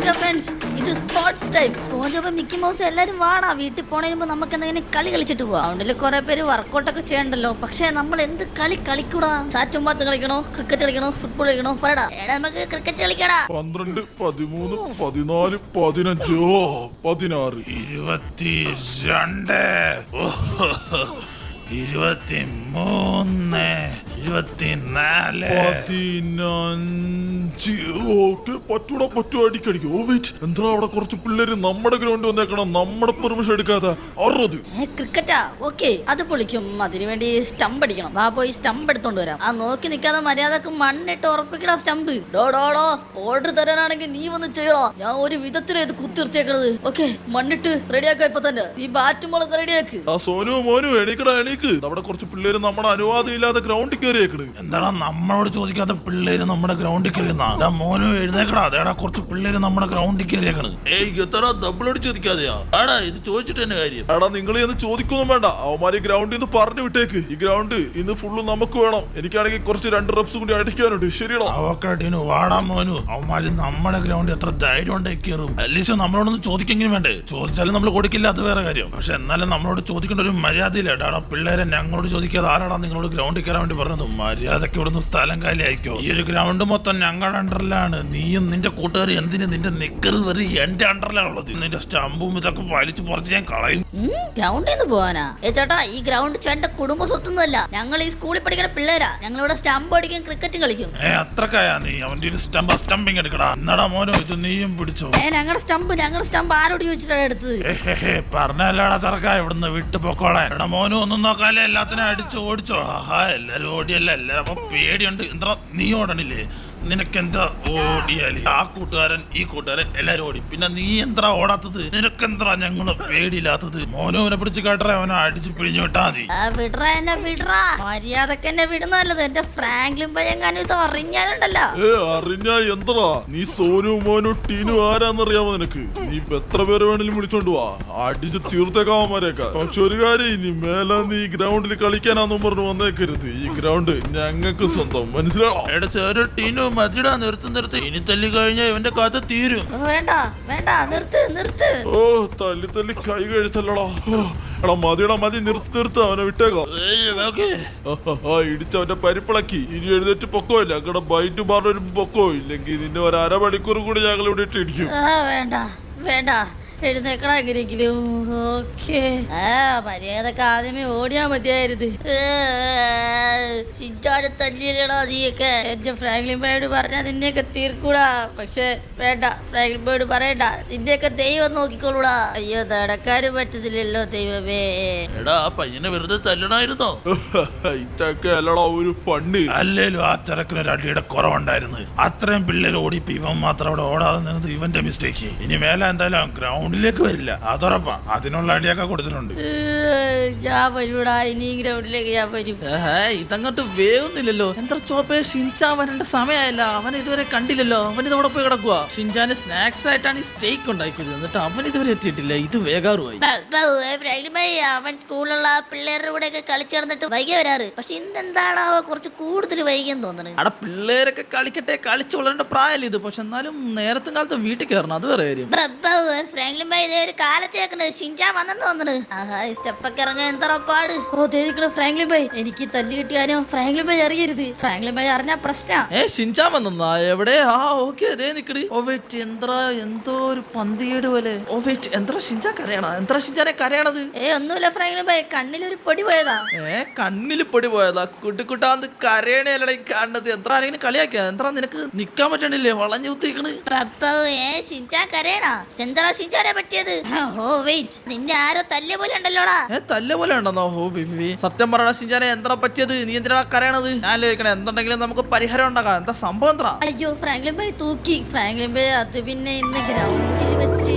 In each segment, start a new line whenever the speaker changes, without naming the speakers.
Okay friends, ഇത് sports time. Sponge Mickey mouse എല്ലാരും വാടാ, വീട്ടിൽ പോണതിന് മുമ്പ് നമുക്ക് എന്തെങ്കിലും കളി കളിച്ചിട്ട് പോവാം. അതുകൊണ്ടില് കുറെ പേര് വർക്കൗട്ട് ഒക്കെ ചെയ്യണ്ടല്ലോ. പക്ഷെ നമ്മൾ എന്ത് കളി കളിക്കൂടാ? സാറ്റുമ്പാത്ത് കളിക്കണോ, ക്രിക്കറ്റ് കളിക്കണോ, ഫുട്ബോൾ കളിക്കണോ? പറടാ. എടാ നമുക്ക് ക്രിക്കറ്റ് കളിക്കടാ.
12, 13, 14, 15, 16,
22, 23, 24.
15. ഓക്കെ, പറ്റൂ അടിക്കടിക്കും. ഓ വെയിറ്റ്, എന്താ അവിടെ കുറച്ച് പിള്ളേര് നമ്മുടെ ഗ്രൗണ്ട് വന്നേക്കണം, നമ്മുടെ പെർമിഷൻ എടുക്കാതെ. 60.
ക്രിക്കറ്റാ? ഓക്കെ, അത് പൊളിക്കും. അതിനുവേണ്ടി സ്റ്റംപ് അടിക്കണം. വാ പോയി സ്റ്റംപ് എടുത്തോണ്ട് വരാം. ആ നോക്കി നിൽക്കാതെ മര്യാദക്ക് മണ്ണിട്ട് ഉറപ്പിക്കടാ സ്റ്റംപ്. ഡോഡോ ഓർഡർ തരാനാണെങ്കിൽ നീ വന്ന് ചെയ്യണോ? ഞാൻ ഒരു വിധത്തിലാ ഇത് കുത്തിർത്തിയേക്കണത്. ഓക്കെ, മണ്ണിട്ട് റെഡിയാക്കാം ഇപ്പൊ തന്നെ. ഈ ബാറ്റും മുളക് റെഡിയാക്ക്.
ആ മോനു എണീക്കടാ. അവിടെ കുറച്ച് പിള്ളേര് നമ്മുടെ അനുവാദം ഇല്ലാതെ ഗ്രൗണ്ടിൽ കയറിയേക്കണ്.
എന്താടാ നമ്മളോട് ചോദിക്കാത്ത പിള്ളേര് നമ്മുടെ ഗ്രൗണ്ടിൽ കയറിയെന്നാ? മോനു എഴുന്നേക്കടാ. അതേടാ കുറച്ച് പിള്ളേര് നമ്മുടെ ഗ്രൗണ്ടിൽ കയറിയേക്കണ്.
ഡബിളോട് ചോദിക്കാതെയാ ആടാ ഇത് ചോദിച്ചിട്ട് തന്നെ കാര്യം. എടാ നിങ്ങൾ ഇന്ന് ചോദിക്കൊന്നും വേണ്ട, അവന്മാര് ഗ്രൗണ്ടിൽ നിന്ന് പറഞ്ഞു വിട്ടേക്ക്. ഈ ഗ്രൗണ്ട് ഇന്ന് ഫുള്ള് നമുക്ക് വേണം. എനിക്കാണെങ്കിൽ കുറച്ച് 2 റെപ്സ് കൂടി അടിക്കാനുണ്ട്. ശരിയാണോ?
അവക്കടീനു വാടാ മോനു. അവന്മാര് നമ്മുടെ ഗ്രൗണ്ടിൽ എത്ര ധൈര്യം ഉണ്ടെങ്കിൽ കയറും. അറ്റ്ലീസ്റ്റ് നമ്മളോടൊന്ന് ചോദിക്കെങ്കിലും വേണ്ടേ? ചോദിച്ചാലും നമ്മൾ കൊടുക്കില്ല, അത് വേറെ കാര്യം. പക്ഷെ എന്നാലും നമ്മളോട് ചോദിക്കേണ്ട ഒരു മര്യാദയില്ല. എടാ പിള്ളേരെ ഞങ്ങളോട് ചോദിക്കാതെ ആരാടാ നിങ്ങളോട് ഗ്രൗണ്ടിൽ കയറാൻ വേണ്ടി പറഞ്ഞത്? മര്യാദക്ക് ഇവിടുന്ന് സ്ഥലം കാലി ആയിക്കോ. ഈ ഒരു ഗ്രൗണ്ട് മൊത്തം ഞങ്ങളുടെ അണ്ടറിലാണ്. നീയും നിന്റെ കൂട്ടുകാർ എന്തിന് നിന്റെ നിക്കറ് വരെ എന്റെ അണ്ടറിലാണുള്ളത്. നിന്റെ സ്റ്റമ്പും ഇതൊക്കെ വലിച്ചു പറിച്ച് ഞാൻ കളയും.
ഗ്രൗണ്ടിൽ നിന്ന് പോവാനാ? ചേട്ടാ, ഈ ഗ്രൗണ്ട് ചേട്ടന്റെ കുടുംബ സ്വത്തൊന്നുമല്ല. ഞങ്ങൾ ഈ സ്കൂളിൽ പഠിക്കുന്ന പിള്ളേരാ. ഞങ്ങളിവിടെ സ്റ്റമ്പ് അടിക്കും, ക്രിക്കറ്റ് കളിക്കും.
അത്രക്കായാ നീ? അവന്റെ ഒരു സ്റ്റമ്പിങ് എടുക്കടാ. എന്നാടാ മോനോ, ഇത് നീയും പിടിച്ചോ.
ഞങ്ങളുടെ സ്റ്റമ്പ് ആരോട് ചോദിച്ചിട്ടാണ് എടുത്തത്?
പറഞ്ഞല്ലാടാ ചെറുക്കാ, ഇവിടുന്ന് വിട്ടു പൊക്കോളാൻ. എടാ മോനു ഒന്നും നോക്കാല്ലേ, എല്ലാത്തിനും അടിച്ചു ഓടിച്ചോ. ആഹാ, എല്ലാരും ഓടിയല്ല. എല്ലാരും അപ്പൊ പേടിയുണ്ട്. എന്താ നീ ഓടണില്ലേ? നിനക്കെന്താ ഓടിയാല്? ആ കൂട്ടുകാരൻ ഈ കൂട്ടുകാരൻ എല്ലാരും ഓടി, പിന്നെ നീ എന്താ ഓടാത്തത്? നിനക്കെന്താ ഞങ്ങള് പേടിയില്ലാത്തത്? മോനോനെ പിടിച്ച് കേട്ടറ, അവനെ അടിച്ച് പിഴിഞ്ഞു വിട്ടാ മതി.
മര്യാദക്ക് എന്നെ വിടുന്നല്ലത്. എന്റെ ഫ്രാങ്ക്ലിൻ പയ്യങ്ങാനും ഇത് അറിഞ്ഞാലുണ്ടല്ലോ.
അറിഞ്ഞാ എന്താ? നീ സോനു മോനു ടീനു ആരാന്നറിയാമോ നിനക്ക്? നീ എത്ര പേര് വേണേലും വിളിച്ചോണ്ട് വാ, അടിച്ച് തീർത്തേക്കാവന്മാരെയൊക്കെ. പക്ഷെ ഒരു കാര്യം, ഇനി മേലെ നീ ഗ്രൗണ്ടിൽ കളിക്കാനാന്നും പറഞ്ഞു വന്നേക്കരുത്. ഈ ഗ്രൗണ്ട് ഞങ്ങൾക്ക് സ്വന്തം, മനസ്സിലാണോ?
ടീനു മതിടാ, നിർത്ത്. ഇനി തല്ലി കഴിഞ്ഞാൽ ഇവന്റെ കഥ തീരും.
വേണ്ട നിർത്ത്.
ഓ തല്ലി കൈ കഴിച്ചല്ലോടാ. എടാ മതി, നിർത്ത്. അവനെ വിട്ടേക്കാം. ഇടിച്ചവന്റെ പരിപ്പിളക്കി. ഇനി എഴുന്നേറ്റ് പൊക്കോ ഇല്ല. അങ്ങടെ ബൈറ്റ് പറഞ്ഞൊരു പൊക്കോ, ഇല്ലെങ്കിൽ നിന്നെ ഒരു അരമണിക്കൂർ കൂടി ഞങ്ങൾ ഇവിടെ ഇട്ട് ഇടിക്കും.
വേണ്ട എഴുന്നേക്കണം എങ്ങനെയെങ്കിലും. ഓക്കെ, മര്യാദക്ക് ആദ്യമേ ഓടിയാ മതിയായിരുന്നു. ചിഞ്ചാനെ തല്ലിയല്ലേടാ നീയൊക്കെ. എന്റെ ഫ്രാങ്ക്ലിൻ ബോയോട് പറഞ്ഞാ നിന്നെയൊക്കെ തീർക്കൂടാ. പക്ഷെ വേണ്ട, ഫ്രാങ്ക്ലിൻ ബോയോട് പറയണ്ട. നിന്റെയൊക്കെ ദൈവം നോക്കിക്കോളൂടാ. അയ്യോ, നടക്കാനും പറ്റത്തില്ലല്ലോ ദൈവമേ.
എടാ പയ്യനെ വെറുതെ തല്ലണായിരുന്നോ?
ഇതൊക്കെ അല്ലടാ ഒരു ഫണ്ട്.
അല്ലേലും ആ ചരക്കിനൊരു അടിയുടെ കുറവുണ്ടായിരുന്നു. അത്രയും പിള്ളേർ ഓടിപ്പോ ഇവൻ മാത്രം അവിടെ ഓടാതെ നിന്നത് ഇവന്റെ മിസ്റ്റേക്ക്. ഇനി മേലെ എന്തായാലും ഗ്രൗണ്ടിലേക്ക് വരില്ല, അതുറപ്പാ. അതിനുള്ള അടിയൊക്കെ കൊടുത്തിട്ടുണ്ട്.
ഞാൻ വരൂടാ, ഇനി ഗ്രൗണ്ടിലേക്ക് ഞാൻ വരും.
ഇതങ്ങോട്ട് വേവുന്നില്ലല്ലോ. എന്താ ചോപ്പേ, ഷിൻചാൻ വരേണ്ട സമയമായില്ല. അവൻ ഇതുവരെ കണ്ടില്ലല്ലോ. അവൻ ഇതവിടെ പോയി കിടക്കുക. ഷിൻചാന് സ്നാക്സ് ആയിട്ടാണ് ഈ സ്റ്റേക്ക് ഉണ്ടാക്കിയത്. എന്നിട്ട് അവൻ ഇതുവരെ എത്തിയിട്ടില്ല. ഇത് വേഗാറുമായി.
അവൻ സ്കൂളിലുള്ള പിള്ളേരുടെ കൂടെ ഒക്കെ കളിച്ചിടന്നിട്ട് വൈകി വരാറ്. പക്ഷെ ഇന്നെന്താണ് അവ കുറച്ച് കൂടുതൽ വൈകിയെന്ന് തോന്നുന്നു.
അവിടെ പിള്ളേരൊക്കെ കളിക്കട്ടെ, കളിച്ചു വളരേണ്ട പ്രായമല്ല ഇത്. പക്ഷെ എന്നാലും നേരത്തും കാലത്ത് വീട്ടിൽ കയറണം, അത് വേറെ കാര്യം.
ഫ്രാങ്ക്ലിൻ ബോയ് ഇതേ ഒരു കാലത്തേക്കുന്നത് ഷിൻചാൻ വന്നെന്ന് തോന്നുന്നു. ആഹാ, ഈ സ്റ്റെപ്പൊക്കെ ഇറങ്ങാൻ എന്താ പാട്. ഫ്രാങ്ക്ലിൻ ബോയ്, എനിക്ക് തല്ലി കിട്ടിയാനോ ഫ്രാങ്ക്ലിൻ ബോയ് അറിയരുത്. ഫ്രാങ്ക്ലിൻ ബോയ് അറിഞ്ഞാ പ്രശ്നം.
ഷിൻചാൻ വന്നാ എവിടെ? ഓക്കെ, അതേ നിക്കടി. എന്തോ ഒരു പന്തിയേട് പോലെ. എന്താ ഷിൻചാൻ കരയണ? എന്താ ഷിൻചാനെ കരയണത്?
ഒന്നുമില്ല ഫ്രാങ്ക്ലിൻ ബോയ്, കണ്ണിലൊരു പൊടി പോയതാ.
കണ്ണില് പൊടി പോയതാ? കുട്ടിക്കുട്ടാന്ന് കരയണേലട കാണുന്നത്. എന്താ ആരെങ്കിലും കളിയാക്കിയ? എന്താ നിനക്ക് നിക്കാൻ പറ്റണില്ലേ? വളഞ്ഞു കുത്തിക്കണ്.
ഷിൻചാൻ കരയണ? എന്താ ഷിൻചാനെ പറ്റിയത്? ഓ വെയിറ്റ്, നിന്നെ ആരോ തല്ലിയ പോലെ ഉണ്ടല്ലോടാ.
തല്ലിയ പോലെ ഉണ്ടെന്നോ? സത്യം പറയണ ഷിൻചാനെ, എന്താ പറ്റിയത്? നീ എന്തിനാ കരയണത്? ഞാൻ ചോദിക്കണേ, എന്തുണ്ടെങ്കിലും നമുക്ക് പരിഹാരം ഉണ്ടാക്കാം. എന്താ സംഭവം? എന്താ?
അയ്യോ, ഫ്രാങ്ക്ലിൻ ബോയ് തൂക്കി. ഫ്രാങ്ക്ലിൻ ബോയ് അത് പിന്നെ ഇന്ന് ഗ്രൗണ്ടിൽ വെച്ച്.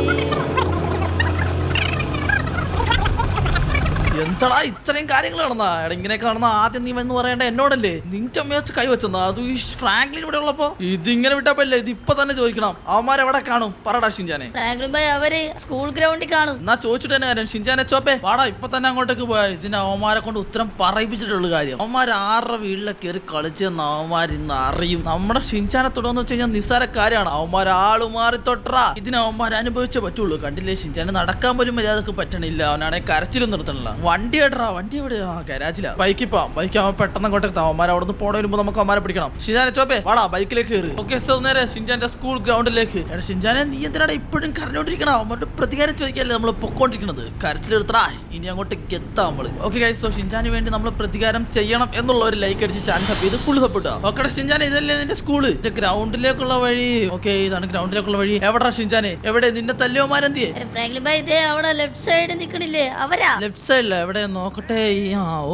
എന്താടാ ഇത്രയും കാര്യങ്ങൾ നടന്നാ? എടാ ഇങ്ങനെയൊക്കെ നടന്ന ആദ്യം നീ എന്ന് പറയേണ്ട എന്നോടല്ലേ? നിന്റെ അമ്മ വെച്ച് കൈവച്ചെന്നാ? അത് ഈ ഫ്രാങ്ക്ലിൻ ഇവിടെ ഉള്ളപ്പോ ഇതിങ്ങനെ വിട്ടപ്പല്ലേ? ഇത് ഇപ്പൊ തന്നെ ചോദിക്കണം. അവന്മാരെവിടെ കാണും? പറടാ ഷിൻചാനെ.
ഫ്രാങ്ക്ലിൻ ഭായ് അവര് സ്കൂൾ ഗ്രൗണ്ടിൽ കാണും.
എന്നാ ചോദിച്ചിട്ട് തന്നെ കാര്യം. ഷിൻചാനെ ചോപ്പേ വാടാ, ഇപ്പൊ തന്നെ അങ്ങോട്ടേക്ക് പോയാ. ഇതിന് അവന്മാരെ കൊണ്ട് ഉത്തരം പറയിപ്പിച്ചിട്ടുള്ള കാര്യം. അവന്മാർ ആരുടെ വീട്ടിലൊക്കെ കയറി കളിച്ചെന്ന് അവന്മാർ ഇന്ന് അറിയും. നമ്മുടെ ഷിൻചാനെ തുടർന്ന് വെച്ച് കഴിഞ്ഞാൽ നിസ്സാര കാര്യമാണ്. അവന്മാർ ആള് മാറി തൊട്ടറാ. ഇതിന് അവന്മാർ അനുഭവിച്ചേ പറ്റുള്ളൂ. കണ്ടില്ലേ ഷിൻചാന് നടക്കാൻ പോലും മര്യാദക്ക് പറ്റണില്ല. അവനാണെ കരച്ചിലും നിർത്തണില്ല. വണ്ടി എടാ, വണ്ടി എവിടെ? ആ ഗരാജിലാ. ബൈക്കിൽ പോവാം. ബൈക്ക് ആവുമ്പോ പെട്ടെന്ന് അങ്ങോട്ടേക്ക് അവന്മാർ അവിടെ നിന്ന് പോണ വരുമ്പോ നമുക്ക് അവന്മാരെ പിടിക്കണം. ഷിൻചാനെ ചോപ്പേ വാടാ, ബൈക്കിലേക്ക് കയറി. ഓക്കെ സോ നേരെ ഷിൻചാന്റെ സ്കൂൾ ഗ്രൗണ്ടിലേക്ക്. എടാ ഷിൻചാനെ, നീ എന്തിനാണ് ഇപ്പോഴും കരഞ്ഞോണ്ടിരിക്കണം? അവന്മാരുടെ പ്രതികാരം ചോദിക്കാല്ലേ നമ്മൾ പൊക്കോണ്ടിരിക്കുന്നത്? കരച്ചിലെടുത്തടാ, ഇനി അങ്ങോട്ട് എത്താം നമ്മള്. ഓക്കെ ഗൈസ്, സോ ഷിൻചാന് വേണ്ടി നമ്മൾ പ്രതികാരം ചെയ്യണം എന്നുള്ള ഒരു ലൈക്ക് അടിച്ച് ചാൻസ് അപ്പ് ചെയ്ത് ഫുൾ സപ്പോർട്ടാ. ഓക്കെ ഷിൻചാൻ, ഇതല്ലേ നിന്റെ സ്കൂള്? ഗ്രൗണ്ടിലേക്കുള്ള വഴി. ഓക്കെ, ഇതാണ് ഗ്രൗണ്ടിലേക്കുള്ള വഴി. എവിടാ ഷിൻചാനെ? എവിടെ നിന്റെ തല്ലിയോമാരെന്തിയെ?
ഫ്രാങ്ക്ലിൻ ഭായ് ഇതേ അവിടെ ലെഫ്റ്റ് സൈഡ് നിക്കണില്ലേ, അവരാ.
ലെഫ്റ്റ് സൈഡില? എവിടെ നോക്കട്ടെ.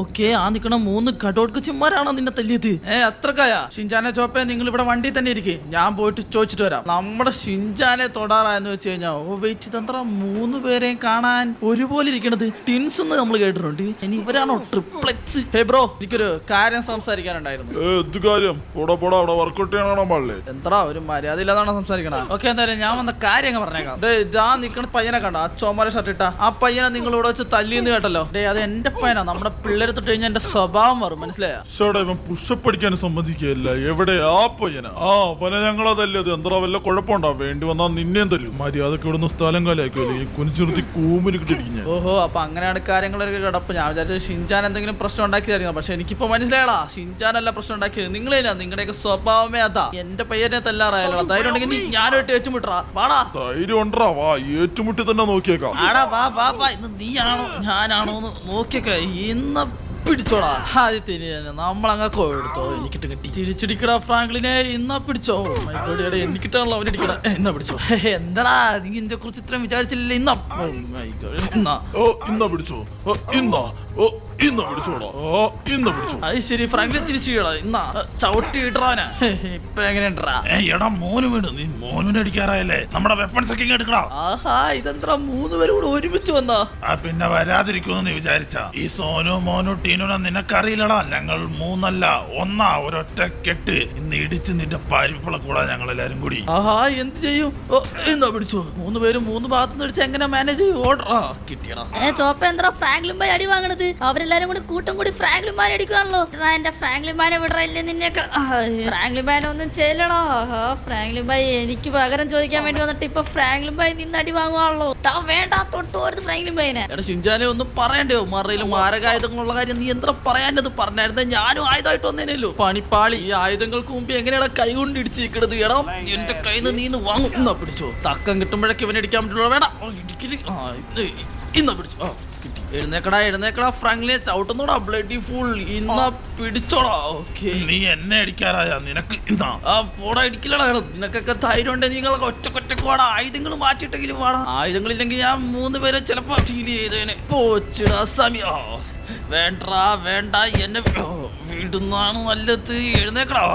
ഓക്കെ, ആ നിക്കണ 3 കടോട്ക്ക് ചിമ്മാരാണോ നിന്നെ തല്ലിയത്? അത്രക്കായ? ഷിൻചാനെ ചോപ്പേ, നിങ്ങൾ ഇവിടെ വണ്ടി തന്നെ ഇരിക്കും. ഞാൻ പോയിട്ട് ചോദിച്ചിട്ട് വരാം. നമ്മുടെ ഷിൻചാനെ തൊടാറായെന്ന് വെച്ച് കഴിഞ്ഞാൽ വെയിറ്റ് തന്ത്ര 3 പേരെയും കാണാൻ ഒരുപോലെ ഇരിക്കണത് ടിൻസ് എന്ന് നമ്മൾ കേട്ടിട്ടുണ്ട്. ഇനി ഇവരാണോ ട്രിപ്ലെക്സ്? ഹേ ബ്രോ, എനിക്കൊരു കാര്യം സംസാരിക്കാനുണ്ടായിരുന്നു.
എന്ത് കാര്യം? പോടാ അവിടെ വർക്കൗട്ട് ചെയ്യണോ പാടില്ലേ?
എന്താ ഒരു മര്യാദ ഇല്ലാതാണോ സംസാരിക്കണ? ഓക്കെ, എന്തായാലും ഞാൻ വന്ന കാര്യം അങ്ങ് പറഞ്ഞേക്കാം. ഇതാ നിക്കണ പയ്യനെ കണ്ട? ആ ചോമര ഷർട്ട് ഇട്ട ആ പയ്യനെ നിങ്ങൾ ഇവിടെ വെച്ച് തല്ലിന്ന് കേട്ടല്ലോ. അത് എന്റെ പയ്യനാ. നമ്മുടെ പിള്ളേരെ തൊട്ട് കഴിഞ്ഞാൽ എന്റെ സ്വഭാവം മാറും, മനസ്സിലായോ?
ഇവൻ പുഷപ്പ് അടിക്കാൻ സമ്മതിക്കുകയല്ല. എവിടെ ആ പയ്യന? അവനെ ഞങ്ങളാ തല്ലിയത്. എന്താ വല്ല കുഴപ്പമുണ്ടോ? വേണ്ടി വന്നാൽ നിന്നെയും തല്ലും. മര്യാദക്ക് ഇവിടുന്ന് സ്ഥലം കാലാക്കുമല്ലേ ഈ കുനിച്ചിർത്തി കൂമിന് കിട്ടിയിരിക്കും.
ഓഹോ, അപ്പൊ അങ്ങനെയാണ് കാര്യങ്ങളൊക്കെ കിടപ്പ്. ഞാൻ വിചാരിച്ചത് ഷിൻചാൻ എന്തെങ്കിലും പ്രശ്നം ഉണ്ടാക്കിയതായിരുന്നു. പക്ഷെ എനിക്കിപ്പോ മനസ്സിലായടാ, ഷിൻചാനല്ല പ്രശ്നം ഉണ്ടാക്കിയത്, നിങ്ങളേനാ. നിങ്ങളുടെയൊക്കെ സ്വഭാവമേ അതാ. എന്റെ പയ്യനെ തല്ലാറായാലോ. ധൈര്യം ഉണ്ടെങ്കിൽ നീ ഞാനായിട്ട് ഏറ്റുമുട്ടാ. വാടാ.
ധൈര്യം ഉണ്ടാ, വാ, ഏറ്റുമുട്ടി തന്നെ നോക്കിയേക്കാം.
ആടാ വാ വാ വാ. ഇന്ന് നീയാണോ ഞാനാണോ എന്ന് നോക്കിയേക്ക. ഇന്ന് പിടിച്ചോടാ. ആദ്യത്തിന് നമ്മളങ്ങ് എടുത്തോ. എനിക്കിട്ട് കിട്ടി. ചിരിച്ചിടിക്കടാ ഫ്രാങ്ക്ലിനെ. ഇന്നാ പിടിച്ചോ. മൈഗോഡിയുടെ എനിക്കിട്ടാണല്ലോ അവനടിക്കട. എന്നാ പിടിച്ചോ. എന്താടാ നീ എന്നെ കുറിച്ച് ഇത്രയും വിചാരിച്ചില്ലേ?
ഇന്നാ പിടിച്ചോ. ഇന്ന പിടിച്ചോടാ. ഇന്ന പിടിച്ചോ.
അത് ശരി, ഫ്രാങ്ക്ലിൻ തിരിച്ചുടാ. ഇന്നാ ചവിട്ടി ഇടറാനാ. ഇപ്പൊ എങ്ങനെയുണ്ടാ?
എടാ മോന് വീണ്. നീ മോനുവിനെ അടിക്കാറായല്ലേ? നമ്മുടെ വെപ്പൺസ് ഒക്കെ എടുക്കടാ.
ആഹാ, ഇതെന്താ 3 പേരും കൂടെ ഒരുമിച്ച് വന്നാ?
പിന്നെ വരാതിരിക്കുമെന്ന് നീ വിചാരിച്ച? ഈ സോനു മോനു ടീനുനെ നിനക്കറിയില്ലടാ. ഞങ്ങൾ 3 അല്ല 1 ഒരൊറ്റ കെട്ട്. ഇന്ന് ഇടിച്ച് നിന്റെ പരിപ്പള കൂടാ ഞങ്ങൾ എല്ലാരും കൂടി.
ആഹാ, എന്ത് ചെയ്യും? എന്നാ പിടിച്ചോ. 3 പേരും 3 ഭാഗത്തുനിന്ന് അടിച്ച് എങ്ങനെ മാനേജ് ചെയ്യും? ഓർഡർ കിട്ടിയടാ.
ചോപ്പ എന്താ ഫ്രാങ്ക്ലിൻ ഭായ് അടി വാങ്ങണത്? അവരെല്ലാരും കൂടി കൂട്ടം കൂടി ഫ്രാങ്ക്ലിൻ ഭായ് അടിക്കുവാണല്ലോ. എന്റെ ഫ്രാങ്ക്ലിൻ ഭായനെ വിടറില്ലേ നിന്നെയൊക്കെ? ഫ്രാങ്ക്ലിൻ ഭായനെ ഒന്നും ചെയ്യലടാ. ഫ്രാങ്ക്ലിൻ ഭായ് എനിക്ക് പകരം ചോദിക്കാൻ വേണ്ടി വന്നിട്ട് ഇപ്പൊ ഫ്രാങ്ക്ലിൻ ഭായ് നിന്ന് അടി വാങ്ങുവാണല്ലോ. വേണ്ട, തൊട്ടോരുത് ഫ്രാങ്ക്ലിൻ ഭായിനെ.
എടാ ഷിൻചാനെ ഒന്നും പറയണ്ടോ? മറയിലും മാരകായുധങ്ങളുള്ള കാര്യം നീ എന്താ പറയാനത്? പറഞ്ഞായിരുന്നെ ഞാനും ആയുധമായിട്ട് വന്നേനല്ലോ. പണിപ്പാളി. ഈ ആയുധങ്ങൾക്ക് മുമ്പ് എങ്ങനെയാണ് കൈ കൊണ്ട് ഇടിച്ചിരിക്കണത്? എടാ എന്റെ കയ്യിൽ നിന്ന് നീന്ന് വാങ്ങും. ഇന്നാ പിടിച്ചോ. തക്കം കിട്ടുമ്പോഴേക്ക് ഇവനെ അടിക്കാൻ പറ്റുള്ളൂ. വേണ്ട ഇടിക്കല്. ഇന്നാ പിടിച്ചോ. കിട്ടി. എഴുന്നേക്കടാ ഫ്രാങ്ക്ലിനെ ചവിട്ടുന്നോടാ. Bloody full. ഇന്നാ പിടിച്ചോടാ. ഓക്കെ,
നീ എന്നെ അടിക്കാറായ നിനക്ക് ഇന്നാ.
പോടാ, ഇടിക്കില്ലടാ. നിനക്കൊക്കെ ധൈര്യം ഉണ്ട്. നിങ്ങളൊക്കെ ഒറ്റക്കൊറ്റക്ക് വാടാ. ആയുധങ്ങൾ മാറ്റിയിട്ടെങ്കിലും വാടാ. ആയുധങ്ങളില്ലെങ്കിൽ ഞാൻ 3 പേരെ ചിലപ്പോ ഫീൽ ചെയ്തേനെ. പോച്ചിടാ സമയ. വേണ്ട എന്നെ വിടുന്നാണ് നല്ലത്. എഴുന്നേക്കടാ.